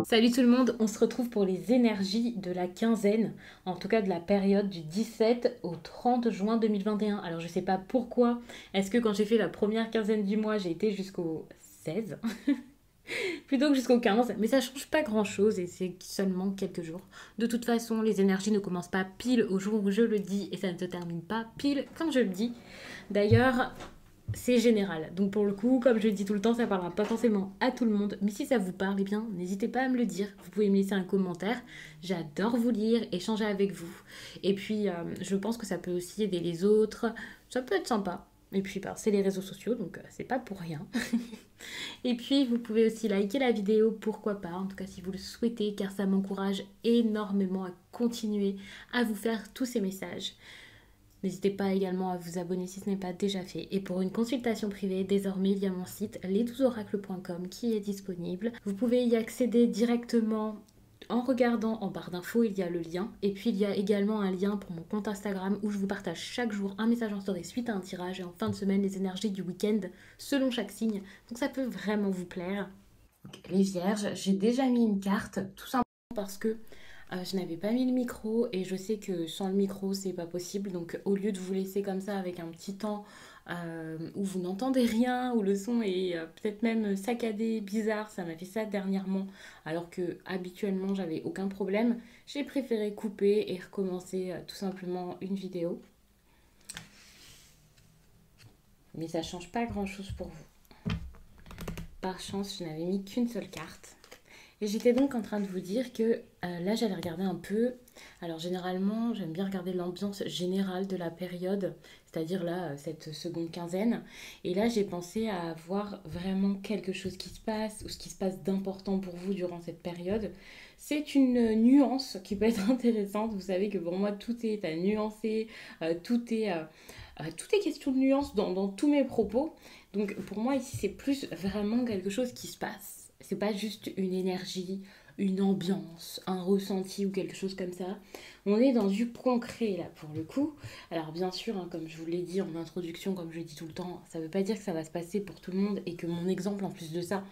Salut tout le monde, on se retrouve pour les énergies de la quinzaine, en tout cas de la période du 17 au 30 juin 2021. Alors je sais pas pourquoi, est-ce que quand j'ai fait la première quinzaine du mois, j'ai été jusqu'au 16 plutôt que jusqu'au 15, mais ça change pas grand-chose et c'est seulement quelques jours. De toute façon, les énergies ne commencent pas pile au jour où je le dis et ça ne se termine pas pile quand je le dis. D'ailleurs, c'est général. Donc pour le coup, comme je le dis tout le temps, ça parlera pas forcément à tout le monde. Mais si ça vous parle, eh bien, n'hésitez pas à me le dire. Vous pouvez me laisser un commentaire. J'adore vous lire, échanger avec vous. Et puis, je pense que ça peut aussi aider les autres. Ça peut être sympa. Et puis, c'est les réseaux sociaux, donc c'est pas pour rien. Et puis, vous pouvez aussi liker la vidéo, pourquoi pas, en tout cas si vous le souhaitez, car ça m'encourage énormément à continuer à vous faire tous ces messages. N'hésitez pas également à vous abonner si ce n'est pas déjà fait. Et pour une consultation privée, désormais il y a mon site les12oracles.com qui est disponible. Vous pouvez y accéder directement en regardant en barre d'infos, il y a le lien. Et puis il y a également un lien pour mon compte Instagram où je vous partage chaque jour un message en story suite à un tirage et en fin de semaine les énergies du week-end selon chaque signe. Donc ça peut vraiment vous plaire. Donc, les vierges, j'ai déjà mis une carte tout simplement parce que je n'avais pas mis le micro et je sais que sans le micro c'est pas possible, donc au lieu de vous laisser comme ça avec un petit temps où vous n'entendez rien, où le son est peut-être même saccadé, bizarre, ça m'a fait ça dernièrement alors que habituellement j'avais aucun problème, j'ai préféré couper et recommencer tout simplement une vidéo. Mais ça change pas grand chose pour vous. Par chance, je n'avais mis qu'une seule carte. Et j'étais donc en train de vous dire que là, j'allais regarder un peu. Alors, généralement, j'aime bien regarder l'ambiance générale de la période, c'est-à-dire là, cette seconde quinzaine. Et là, j'ai pensé à voir vraiment quelque chose qui se passe ou ce qui se passe d'important pour vous durant cette période. C'est une nuance qui peut être intéressante. Vous savez que pour moi, tout est à nuancer, tout est question de nuance dans tous mes propos. Donc, pour moi, ici, c'est plus vraiment quelque chose qui se passe. C'est pas juste une énergie, une ambiance, un ressenti ou quelque chose comme ça. On est dans du concret là pour le coup. Alors bien sûr, hein, comme je vous l'ai dit en introduction, comme je le dis tout le temps, ça veut pas dire que ça va se passer pour tout le monde et que mon exemple en plus de ça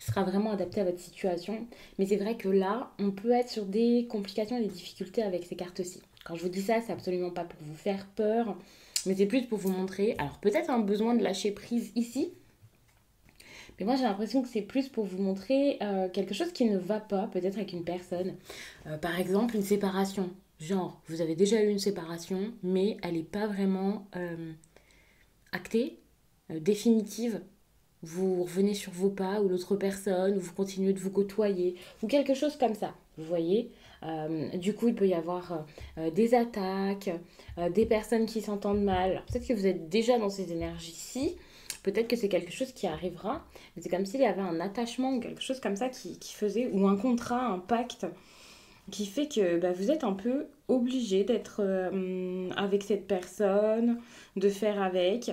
sera vraiment adapté à votre situation. Mais c'est vrai que là, on peut être sur des complications et des difficultés avec ces cartes-ci. Quand je vous dis ça, c'est absolument pas pour vous faire peur, mais c'est plus pour vous montrer. Alors peut-être un besoin de lâcher prise ici. Mais moi, j'ai l'impression que c'est plus pour vous montrer quelque chose qui ne va pas, peut-être avec une personne. Par exemple, une séparation. Genre, vous avez déjà eu une séparation, mais elle n'est pas vraiment actée, définitive. Vous revenez sur vos pas, ou l'autre personne, ou vous continuez de vous côtoyer, ou quelque chose comme ça. Vous voyez. Du coup, il peut y avoir des attaques, des personnes qui s'entendent mal. Alors, peut-être que vous êtes déjà dans ces énergies-ci. Peut-être que c'est quelque chose qui arrivera, mais c'est comme s'il y avait un attachement ou quelque chose comme ça qui faisait, ou un contrat, un pacte, qui fait que vous êtes un peu obligé d'être avec cette personne, de faire avec,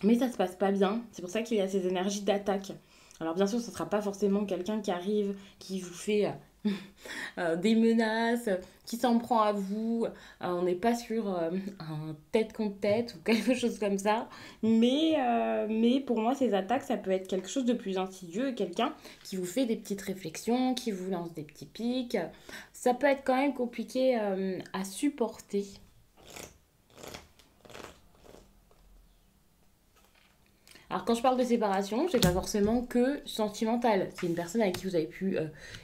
mais ça se passe pas bien. C'est pour ça qu'il y a ces énergies d'attaque. Alors bien sûr, ce ne sera pas forcément quelqu'un qui arrive, qui vous fait des menaces, qui s'en prend à vous. On n'est pas sur un tête contre tête ou quelque chose comme ça. Mais pour moi, ces attaques, ça peut être quelque chose de plus insidieux. Quelqu'un qui vous fait des petites réflexions, qui vous lance des petits pics. Ça peut être quand même compliqué à supporter. Alors quand je parle de séparation, c'est pas forcément que sentimental. C'est une personne avec qui vous avez pu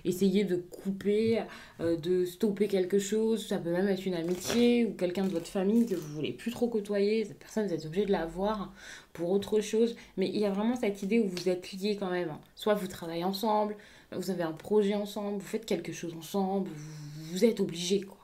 essayer de couper, de stopper quelque chose. Ça peut même être une amitié ou quelqu'un de votre famille que vous voulez plus trop côtoyer. Cette personne, vous êtes obligé de la voir pour autre chose. Mais il y a vraiment cette idée où vous êtes liés quand même. Soit vous travaillez ensemble, vous avez un projet ensemble, vous faites quelque chose ensemble, vous êtes obligés quoi.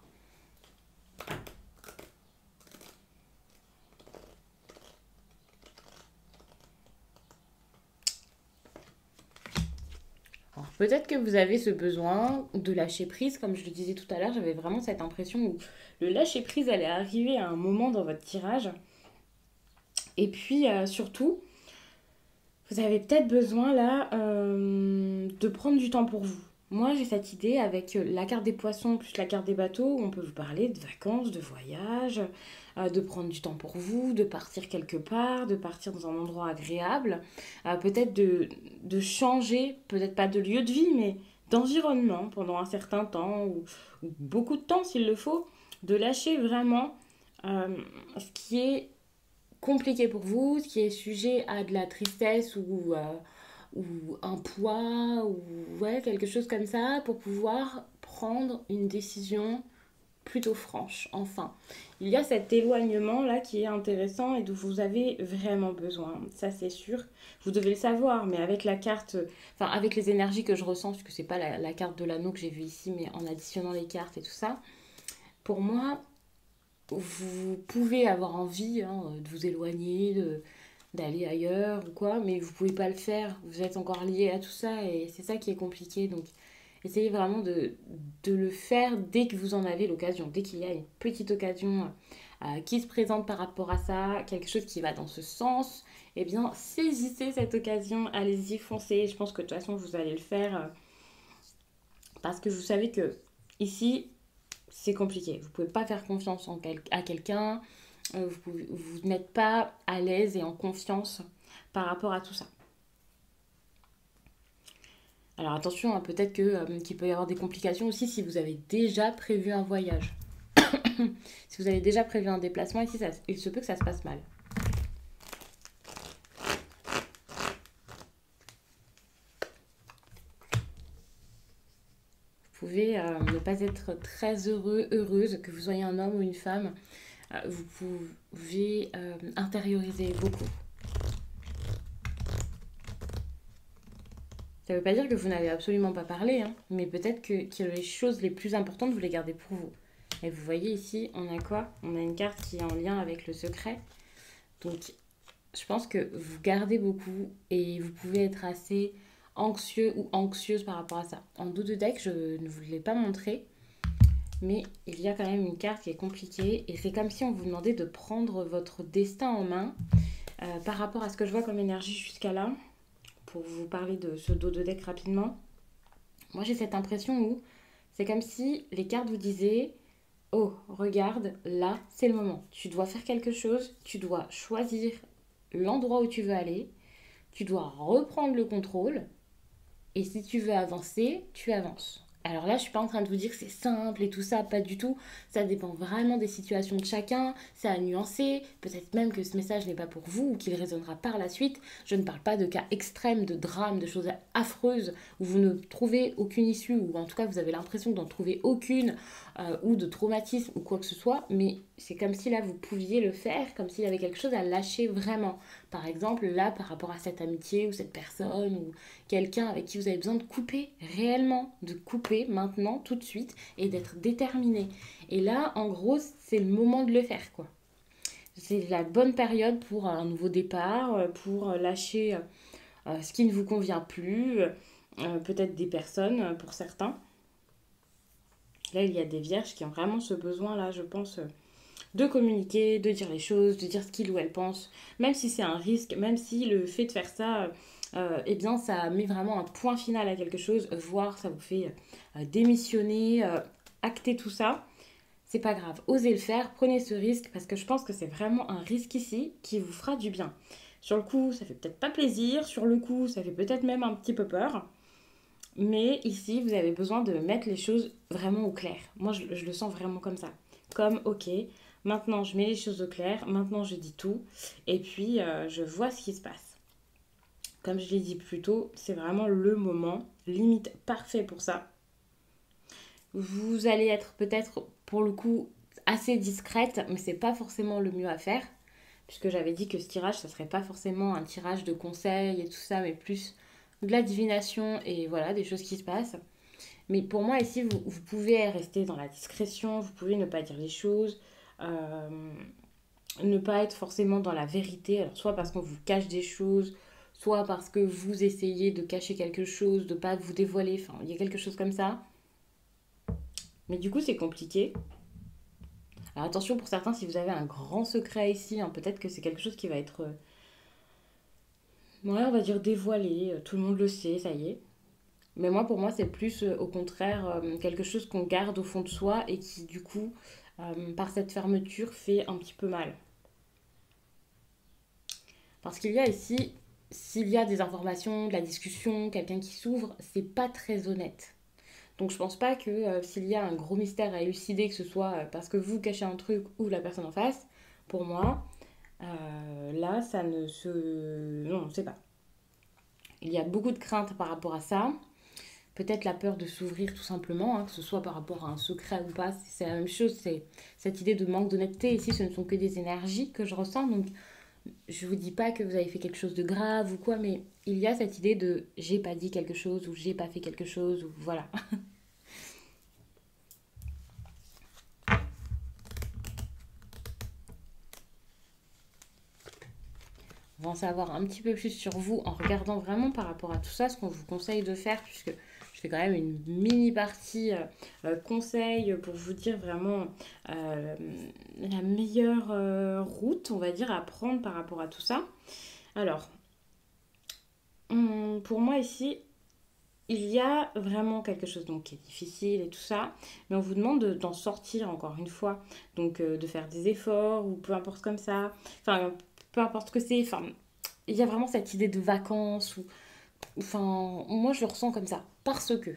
Alors, peut-être que vous avez ce besoin de lâcher prise, comme je le disais tout à l'heure, j'avais vraiment cette impression où le lâcher prise allait arriver à un moment dans votre tirage. Et puis surtout, vous avez peut-être besoin là de prendre du temps pour vous. Moi, j'ai cette idée avec la carte des poissons plus la carte des bateaux où on peut vous parler de vacances, de voyages, de prendre du temps pour vous, de partir quelque part, de partir dans un endroit agréable, peut-être de changer, peut-être pas de lieu de vie, mais d'environnement pendant un certain temps ou beaucoup de temps s'il le faut, de lâcher vraiment ce qui est compliqué pour vous, ce qui est sujet à de la tristesse ou un poids ou ouais, quelque chose comme ça pour pouvoir prendre une décision plutôt franche, enfin. Il y a cet éloignement-là qui est intéressant et dont vous avez vraiment besoin, ça c'est sûr. Vous devez le savoir, mais avec la carte, enfin avec les énergies que je ressens, puisque c'est pas la carte de l'anneau que j'ai vue ici, mais en additionnant les cartes et tout ça, pour moi, vous pouvez avoir envie de vous éloigner, d'aller ailleurs ou quoi, mais vous pouvez pas le faire. Vous êtes encore lié à tout ça et c'est ça qui est compliqué. Donc essayez vraiment de le faire dès que vous en avez l'occasion, dès qu'il y a une petite occasion qui se présente par rapport à ça, quelque chose qui va dans ce sens, eh bien saisissez cette occasion, allez-y, foncez. Je pense que de toute façon vous allez le faire parce que vous savez que ici c'est compliqué. Vous pouvez pas faire confiance à quelqu'un, vous n'êtes pas à l'aise et en confiance par rapport à tout ça. Alors attention, hein, peut-être qu'il peut y avoir des complications aussi si vous avez déjà prévu un voyage. Si vous avez déjà prévu un déplacement, ici, il se peut que ça se passe mal. Vous pouvez ne pas être très heureuse, que vous soyez un homme ou une femme. Vous pouvez intérioriser beaucoup. Ça ne veut pas dire que vous n'avez absolument pas parlé, hein, mais peut-être que les choses les plus importantes, vous les gardez pour vous. Et vous voyez ici, on a quoi? On a une carte qui est en lien avec le secret. Donc, je pense que vous gardez beaucoup et vous pouvez être assez anxieux ou anxieuse par rapport à ça. En dos de deck, je ne vous l'ai pas montré, mais il y a quand même une carte qui est compliquée et c'est comme si on vous demandait de prendre votre destin en main par rapport à ce que je vois comme énergie jusqu'à là. Pour vous parler de ce dos de deck rapidement, moi j'ai cette impression où c'est comme si les cartes vous disaient: oh, regarde, là c'est le moment. Tu dois faire quelque chose, tu dois choisir l'endroit où tu veux aller, tu dois reprendre le contrôle et si tu veux avancer, tu avances. Alors là, je suis pas en train de vous dire que c'est simple et tout ça, pas du tout. Ça dépend vraiment des situations de chacun, ça a nuancé. Peut-être même que ce message n'est pas pour vous ou qu'il résonnera par la suite. Je ne parle pas de cas extrêmes, de drames, de choses affreuses où vous ne trouvez aucune issue ou en tout cas vous avez l'impression d'en trouver aucune ou de traumatisme ou quoi que ce soit. Mais c'est comme si là vous pouviez le faire, comme s'il y avait quelque chose à lâcher vraiment. Par exemple, là, par rapport à cette amitié ou cette personne ou quelqu'un avec qui vous avez besoin de couper réellement, de couper maintenant, tout de suite, et d'être déterminé. Et là, en gros, c'est le moment de le faire, quoi. C'est la bonne période pour un nouveau départ, pour lâcher ce qui ne vous convient plus, peut-être des personnes pour certains. Là, il y a des vierges qui ont vraiment ce besoin-là, je pense, de communiquer, de dire les choses, de dire ce qu'il ou elle pense, même si c'est un risque, même si le fait de faire ça, eh bien, ça met vraiment un point final à quelque chose, voire ça vous fait démissionner, acter tout ça. C'est pas grave, osez le faire, prenez ce risque parce que je pense que c'est vraiment un risque ici qui vous fera du bien. Sur le coup, ça fait peut-être pas plaisir, sur le coup, ça fait peut-être même un petit peu peur, mais ici, vous avez besoin de mettre les choses vraiment au clair. Moi, je le sens vraiment comme ça. Comme, ok, maintenant je mets les choses au clair, maintenant je dis tout, et puis je vois ce qui se passe. Comme je l'ai dit plus tôt, c'est vraiment le moment, limite parfait pour ça. Vous allez être peut-être pour le coup assez discrète, mais c'est pas forcément le mieux à faire, puisque j'avais dit que ce tirage, ça serait pas forcément un tirage de conseils et tout ça, mais plus de la divination et voilà, des choses qui se passent. Mais pour moi, ici, vous pouvez rester dans la discrétion, vous pouvez ne pas dire les choses, ne pas être forcément dans la vérité, alors soit parce qu'on vous cache des choses, soit parce que vous essayez de cacher quelque chose, de ne pas vous dévoiler, enfin, il y a quelque chose comme ça. Mais du coup, c'est compliqué. Alors attention pour certains, si vous avez un grand secret ici, hein, peut-être que c'est quelque chose qui va être, ouais, on va dire dévoilé, tout le monde le sait, ça y est. Mais moi, pour moi, c'est plus au contraire quelque chose qu'on garde au fond de soi et qui, du coup, par cette fermeture fait un petit peu mal. Parce qu'il y a ici, s'il y a des informations, de la discussion, quelqu'un qui s'ouvre, c'est pas très honnête. Donc je pense pas que s'il y a un gros mystère à élucider, que ce soit parce que vous cachez un truc ou la personne en face, pour moi, là, ça ne se... Non, je sais pas. Il y a beaucoup de craintes par rapport à ça. Peut-être la peur de s'ouvrir tout simplement, hein, que ce soit par rapport à un secret ou pas, c'est la même chose. C'est cette idée de manque d'honnêteté. Ici, ce ne sont que des énergies que je ressens. Donc je vous dis pas que vous avez fait quelque chose de grave ou quoi, mais il y a cette idée de j'ai pas dit quelque chose ou j'ai pas fait quelque chose ou voilà. On va en savoir un petit peu plus sur vous en regardant vraiment par rapport à tout ça ce qu'on vous conseille de faire, puisque je fais quand même une mini partie conseil pour vous dire vraiment euh, la meilleure route, on va dire, à prendre par rapport à tout ça. Alors, pour moi ici, il y a vraiment quelque chose donc, qui est difficile et tout ça, mais on vous demande d'en sortir encore une fois, donc de faire des efforts ou peu importe comme ça, enfin peu importe ce que c'est, enfin il y a vraiment cette idée de vacances ou enfin moi je le ressens comme ça parce que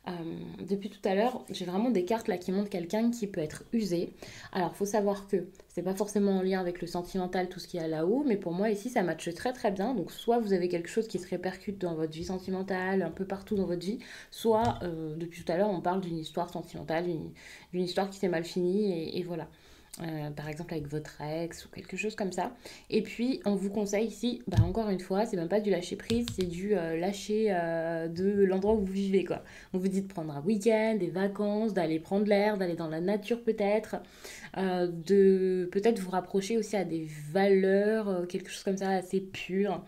euh, depuis tout à l'heure, j'ai vraiment des cartes là qui montrent quelqu'un qui peut être usé. Alors, il faut savoir que c'est pas forcément en lien avec le sentimental, tout ce qu'il y a là-haut, mais pour moi ici, ça matche très très bien. Donc, soit vous avez quelque chose qui se répercute dans votre vie sentimentale, un peu partout dans votre vie, soit depuis tout à l'heure, on parle d'une histoire sentimentale, d'une histoire qui s'est mal finie, et voilà. Par exemple avec votre ex ou quelque chose comme ça. Et puis on vous conseille ici, bah encore une fois, c'est même pas du lâcher prise, c'est du lâcher de l'endroit où vous vivez quoi. On vous dit de prendre un week-end, des vacances, d'aller prendre l'air, d'aller dans la nature peut-être, de peut-être vous rapprocher aussi à des valeurs, quelque chose comme ça assez pur.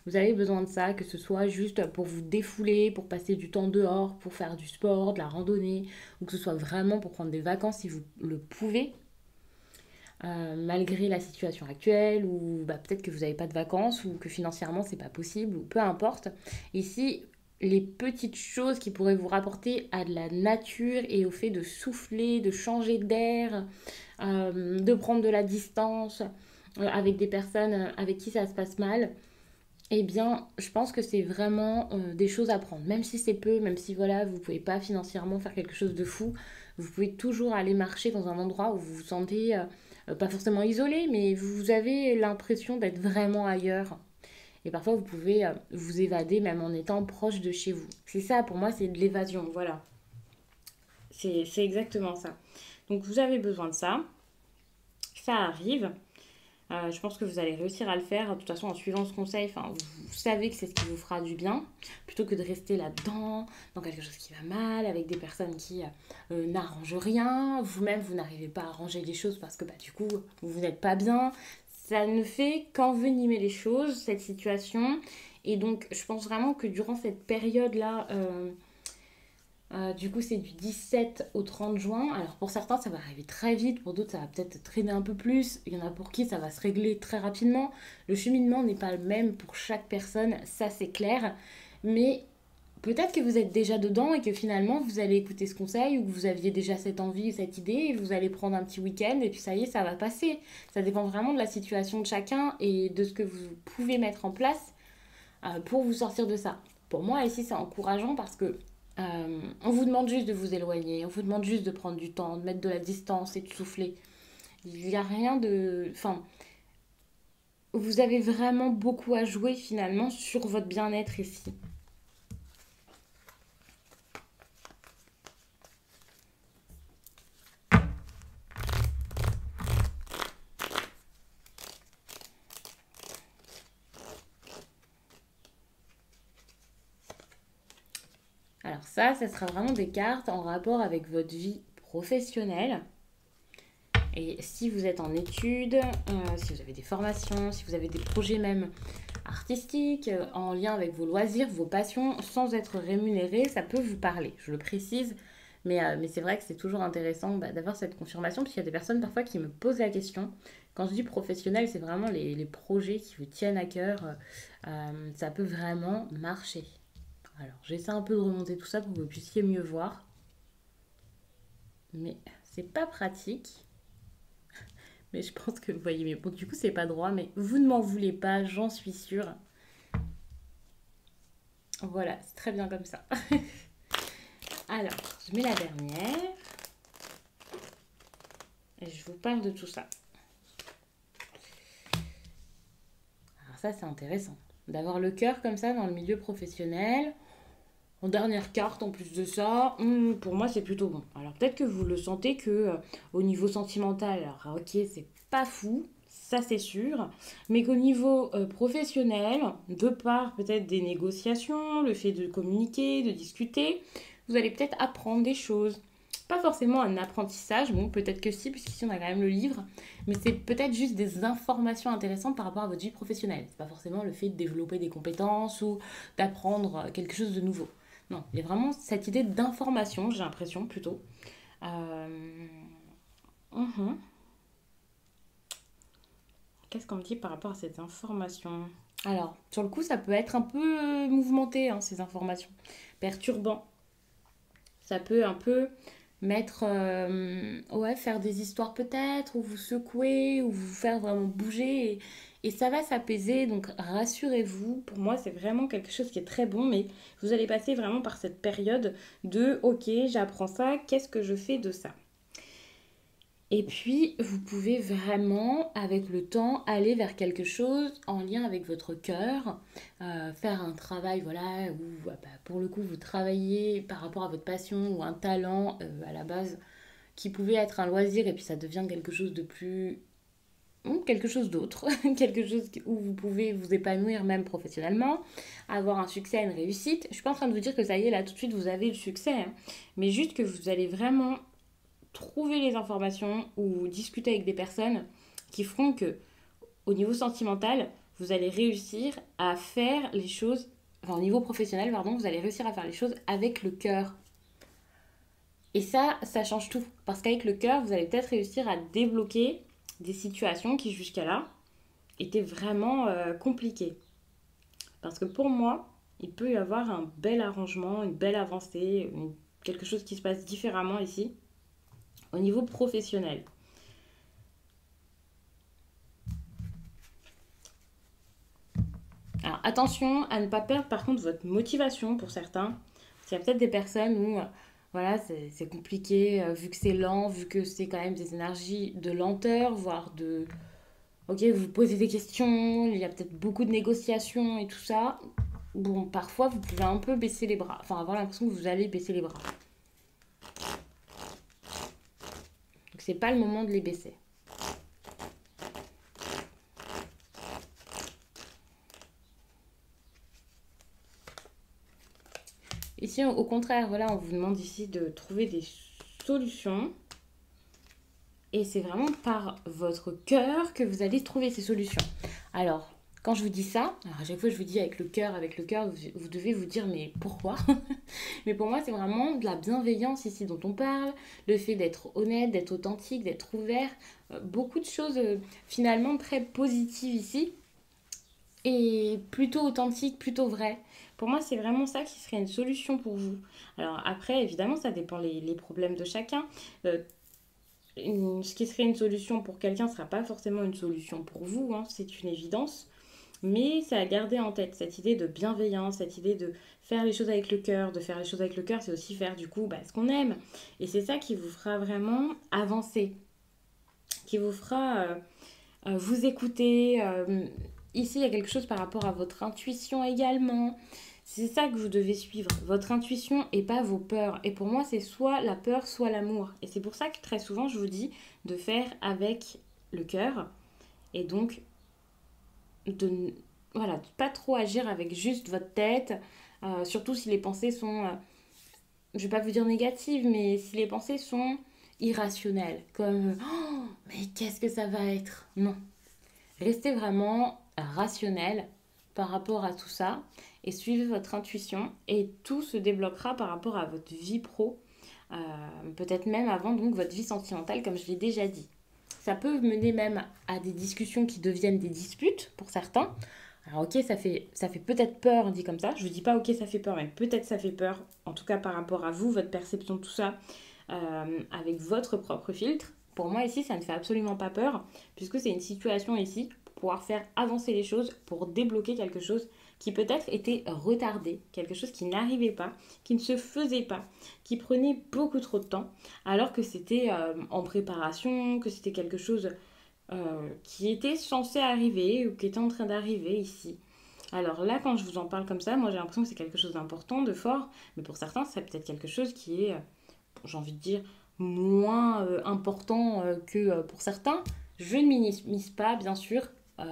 Vous avez besoin de ça, que ce soit juste pour vous défouler, pour passer du temps dehors, pour faire du sport, de la randonnée, ou que ce soit vraiment pour prendre des vacances si vous le pouvez, malgré la situation actuelle, ou bah, peut-être que vous n'avez pas de vacances, ou que financièrement c'est pas possible, ou peu importe. Ici, les petites choses qui pourraient vous rapporter à de la nature et au fait de souffler, de changer d'air, de prendre de la distance avec des personnes avec qui ça se passe mal, eh bien, je pense que c'est vraiment des choses à prendre. Même si c'est peu, même si voilà, vous pouvez pas financièrement faire quelque chose de fou, vous pouvez toujours aller marcher dans un endroit où vous vous sentez pas forcément isolé, mais vous avez l'impression d'être vraiment ailleurs. Et parfois, vous pouvez vous évader même en étant proche de chez vous. C'est ça, pour moi, c'est de l'évasion. Voilà, c'est exactement ça. Donc, vous avez besoin de ça. Ça arrive. Je pense que vous allez réussir à le faire. De toute façon, en suivant ce conseil, enfin, vous savez que c'est ce qui vous fera du bien, plutôt que de rester là-dedans, dans quelque chose qui va mal, avec des personnes qui n'arrangent rien. Vous-même, vous n'arrivez pas à arranger les choses parce que bah, du coup, vous n'êtes pas bien. Ça ne fait qu'envenimer les choses, cette situation. Et donc, je pense vraiment que durant cette période-là, du coup, c'est du 17 au 30 juin. Alors, pour certains, ça va arriver très vite. Pour d'autres, ça va peut-être traîner un peu plus. Il y en a pour qui ça va se régler très rapidement. Le cheminement n'est pas le même pour chaque personne, ça c'est clair. Mais peut-être que vous êtes déjà dedans et que finalement, vous allez écouter ce conseil ou que vous aviez déjà cette envie, cette idée et vous allez prendre un petit week-end et puis ça y est, ça va passer. Ça dépend vraiment de la situation de chacun et de ce que vous pouvez mettre en place pour vous sortir de ça. Pour moi, ici, c'est encourageant parce que on vous demande juste de vous éloigner, on vous demande juste de prendre du temps, de mettre de la distance et de souffler. Il n'y a rien de... Enfin, vous avez vraiment beaucoup à jouer finalement sur votre bien-être ici. Alors ça sera vraiment des cartes en rapport avec votre vie professionnelle. Et si vous êtes en études, si vous avez des formations, si vous avez des projets même artistiques, en lien avec vos loisirs, vos passions, sans être rémunéré, ça peut vous parler. Je le précise, mais c'est vrai que c'est toujours intéressant bah, d'avoir cette confirmation, parce qu'il y a des personnes parfois qui me posent la question. Quand je dis professionnel, c'est vraiment les projets qui vous tiennent à cœur. Ça peut vraiment marcher. Alors, j'essaie un peu de remonter tout ça pour que vous puissiez mieux voir. Mais C'est pas pratique, mais je pense que vous voyez. Mais bon, du coup, c'est pas droit, mais vous ne m'en voulez pas, j'en suis sûre. Voilà, c'est très bien comme ça. Alors, je mets la dernière et je vous parle de tout ça. Alors ça, c'est intéressant. D'avoir le cœur comme ça dans le milieu professionnel. En dernière carte, en plus de ça, pour moi, c'est plutôt bon. Alors peut-être que vous le sentez que au niveau sentimental, alors ok, c'est pas fou, ça c'est sûr, mais qu'au niveau professionnel, de par peut-être des négociations, le fait de communiquer, de discuter, vous allez peut-être apprendre des choses. Pas forcément un apprentissage, bon peut-être que si, puisqu'ici on a quand même le livre, mais c'est peut-être juste des informations intéressantes par rapport à votre vie professionnelle. C'est pas forcément le fait de développer des compétences ou d'apprendre quelque chose de nouveau. Non, il y a vraiment cette idée d'information, j'ai l'impression plutôt. Euh, mhm. Qu'est-ce qu'on me dit par rapport à cette information? Alors, sur le coup, ça peut être un peu mouvementé, hein, ces informations. Perturbant. Ça peut un peu mettre, ouais, faire des histoires peut-être, ou vous secouer, ou vous faire vraiment bouger. Et ça va s'apaiser, donc rassurez-vous. Pour moi, c'est vraiment quelque chose qui est très bon, mais vous allez passer vraiment par cette période de, ok, j'apprends ça, qu'est-ce que je fais de ça? Et puis, vous pouvez vraiment, avec le temps, aller vers quelque chose en lien avec votre cœur, faire un travail, voilà, où bah, pour le coup, vous travaillez par rapport à votre passion ou un talent à la base qui pouvait être un loisir et puis ça devient quelque chose de plus... ou quelque chose d'autre, quelque chose où vous pouvez vous épanouir même professionnellement, avoir un succès, une réussite. Je suis pas en train de vous dire que ça y est, là tout de suite vous avez le succès, hein, mais juste que vous allez vraiment trouver les informations ou discuter avec des personnes qui feront que, au niveau sentimental, vous allez réussir à faire les choses, enfin au niveau professionnel, pardon, vous allez réussir à faire les choses avec le cœur. Et ça change tout. Parce qu'avec le cœur, vous allez peut-être réussir à débloquer des situations qui jusqu'à là étaient vraiment compliquées. Parce que pour moi, il peut y avoir un bel arrangement, une belle avancée, quelque chose qui se passe différemment ici, au niveau professionnel. Alors attention à ne pas perdre par contre votre motivation pour certains. Parce qu'il y a peut-être des personnes où voilà, c'est compliqué, vu que c'est lent, vu que c'est quand même des énergies de lenteur, voire de... Ok, vous posez des questions, il y a peut-être beaucoup de négociations et tout ça. Bon, parfois vous pouvez un peu baisser les bras, enfin avoir l'impression que vous allez baisser les bras. Donc c'est pas le moment de les baisser. Ici, au contraire, voilà, on vous demande ici de trouver des solutions. Et c'est vraiment par votre cœur que vous allez trouver ces solutions. Alors, quand je vous dis ça, alors à chaque fois je vous dis avec le cœur, vous devez vous dire mais pourquoi? Mais pour moi, c'est vraiment de la bienveillance ici dont on parle, le fait d'être honnête, d'être authentique, d'être ouvert, beaucoup de choses finalement très positives ici et plutôt authentiques, plutôt vraies. Pour moi, c'est vraiment ça qui serait une solution pour vous. Alors après, évidemment, ça dépend les problèmes de chacun. Ce qui serait une solution pour quelqu'un ne sera pas forcément une solution pour vous, hein, c'est une évidence. Mais c'est à garder en tête, cette idée de bienveillance, cette idée de faire les choses avec le cœur. De faire les choses avec le cœur, c'est aussi faire du coup ce qu'on aime. Et c'est ça qui vous fera vraiment avancer, qui vous fera vous écouter. Ici, il y a quelque chose par rapport à votre intuition également. C'est ça que vous devez suivre, votre intuition et pas vos peurs. Et pour moi, c'est soit la peur, soit l'amour. Et c'est pour ça que très souvent, je vous dis de faire avec le cœur et donc de voilà, de pas trop agir avec juste votre tête, surtout si les pensées sont, je vais pas vous dire négatives, mais si les pensées sont irrationnelles, comme oh, mais qu'est-ce que ça va être? Non, restez vraiment rationnel par rapport à tout ça et suivez votre intuition et tout se débloquera par rapport à votre vie pro, euh, peut-être même avant donc votre vie sentimentale comme je l'ai déjà dit. Ça peut mener même à des discussions qui deviennent des disputes pour certains. Alors ok, ça fait peut-être peur dit comme ça. Je ne dis pas ok ça fait peur, mais peut-être ça fait peur. En tout cas par rapport à vous, votre perception de tout ça. avec votre propre filtre, pour moi ici, ça ne fait absolument pas peur, puisque c'est une situation ici pour pouvoir faire avancer les choses, pour débloquer quelque chose qui peut-être était retardé, quelque chose qui n'arrivait pas, qui ne se faisait pas, qui prenait beaucoup trop de temps, alors que c'était en préparation, que c'était quelque chose qui était censé arriver ou qui était en train d'arriver ici. Alors là, quand je vous en parle comme ça, moi j'ai l'impression que c'est quelque chose d'important, de fort, mais pour certains, c'est peut-être quelque chose qui est, j'ai envie de dire, moins important que pour certains. Je ne minimise pas, bien sûr, euh,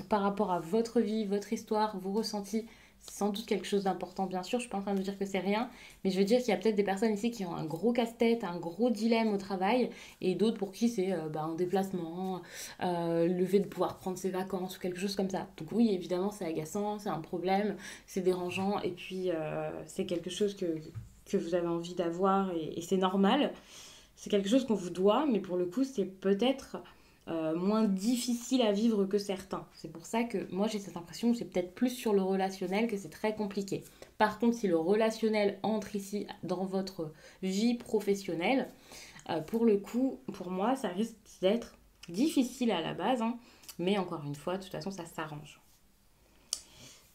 par rapport à votre vie, votre histoire, vos ressentis. C'est sans doute quelque chose d'important, bien sûr. Je suis pas en train de dire que c'est rien, mais je veux dire qu'il y a peut-être des personnes ici qui ont un gros casse-tête, un gros dilemme au travail, et d'autres pour qui c'est un déplacement, le fait de pouvoir prendre ses vacances ou quelque chose comme ça. Donc oui, évidemment, c'est agaçant, c'est un problème, c'est dérangeant, et puis c'est quelque chose que vous avez envie d'avoir, et c'est normal. C'est quelque chose qu'on vous doit, mais pour le coup, c'est peut-être moins difficile à vivre que certains. C'est pour ça que moi, j'ai cette impression que c'est peut-être plus sur le relationnel que c'est très compliqué. Par contre, si le relationnel entre ici dans votre vie professionnelle, pour le coup, pour moi, ça risque d'être difficile à la base, hein, mais encore une fois, de toute façon, ça s'arrange.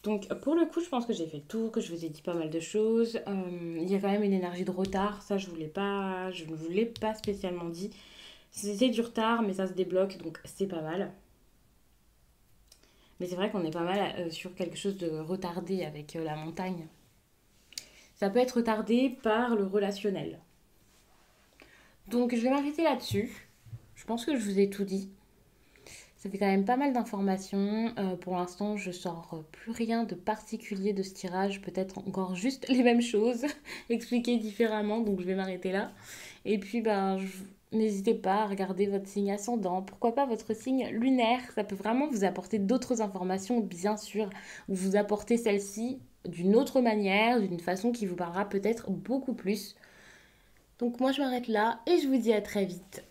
Donc pour le coup, je pense que j'ai fait le tour, que je vous ai dit pas mal de choses. Il y a quand même une énergie de retard, ça je ne vous l'ai pas spécialement dit. C'était du retard, mais ça se débloque, donc c'est pas mal. Mais c'est vrai qu'on est pas mal sur quelque chose de retardé avec la montagne. Ça peut être retardé par le relationnel. Donc je vais m'arrêter là-dessus. Je pense que je vous ai tout dit. Ça fait quand même pas mal d'informations. Pour l'instant, je sors plus rien de particulier de ce tirage. Peut-être encore juste les mêmes choses, expliquées différemment. Donc je vais m'arrêter là. Et puis, n'hésitez pas à regarder votre signe ascendant. Pourquoi pas votre signe lunaire. Ça peut vraiment vous apporter d'autres informations, bien sûr. Ou vous apporter celle-ci d'une autre manière, d'une façon qui vous parlera peut-être beaucoup plus. Donc moi, je m'arrête là et je vous dis à très vite.